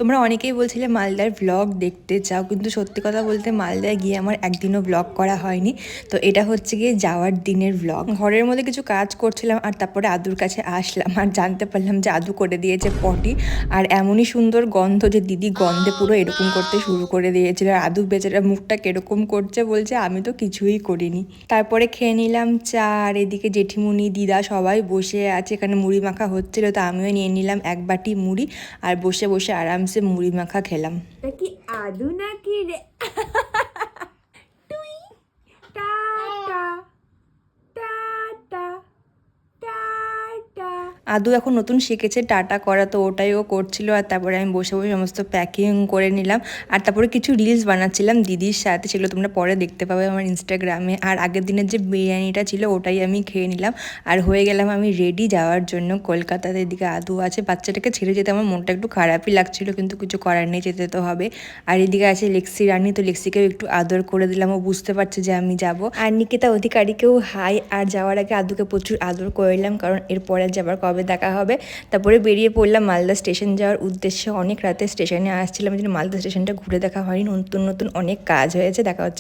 তোমরা অনেকেই বলছিলে মালদার ভ্লগ দেখতে চাও, কিন্তু সত্যি কথা বলতে মালদায় গিয়ে আমার একদিনও ভ্লগ করা হয়নি। তো এটা হচ্ছে গিয়ে যাওয়ার দিনের ভ্লগ। ঘরের মধ্যে কিছু কাজ করছিলাম আর তারপরে আদুর কাছে আসলাম আর জানতে পারলাম যে আদু করে দিয়েছে পটি। আর এমনই সুন্দর গন্ধ যে দিদি গন্ধে পুরো এরকম করতে শুরু করে দিয়েছিল। আর আদু বেচারা মুখটা কিরকম করছে, বলছে আমি তো কিছুই করিনি। তারপরে খেয়ে নিলাম চা, আর এদিকে জেঠিমুনি দিদা সবাই বসে আছে, এখানে মুড়ি মাখা হচ্ছিল, তো আমিও নিয়ে নিলাম এক বাটি মুড়ি আর বসে বসে আরামসে মুড়ি মাখা খেলাম। কি আদু নাকি রে? টুই টাটা টাটা টাটা। আদু এখন নতুন শিখেছে টাটা করা, তো ওটাই ও করছিল। আর তারপরে আমি বসে বসে সমস্ত প্যাকিং করে নিলাম। আর তারপরে কিছু রিলস বানাচ্ছিলাম দিদির সাথে, সেগুলো তোমরা পরে দেখতে পাবে আমার ইনস্টাগ্রামে। আর আগের দিনের যে বিরিয়ানিটা ছিল ওটাই আমি খেয়ে নিলাম। আর হয়ে গেলাম আমি রেডি যাওয়ার জন্য কলকাতাতে। এদিকে আদু আছে, বাচ্চাটাকে ছেড়ে যেতে আমার মনটা একটু খারাপই লাগছিল, কিন্তু কিছু করার নেই, যেতে তো হবে। আর এদিকে আছে লেক্সি রানী, তো লেক্সিকেও একটু আদর করে দিলাম, ও বুঝতে পারছে যে আমি যাব। আর নিকিতা অধিকারীকেও হাই। আর যাওয়ার আগে আদুকে প্রচুর আদর করলাম, কারণ এরপরে যাবার কবে দেখা হবে। তারপরে বেরিয়ে পড়লাম মালদা স্টেশন যাওয়ার উদ্দেশ্যে। অনেক রাতে স্টেশনে আসছিলাম, যেন মালদা স্টেশনটা ঘুরে দেখা হয়নি, নতুন নতুন অনেক কাজ হয়েছে। দেখা হচ্ছে।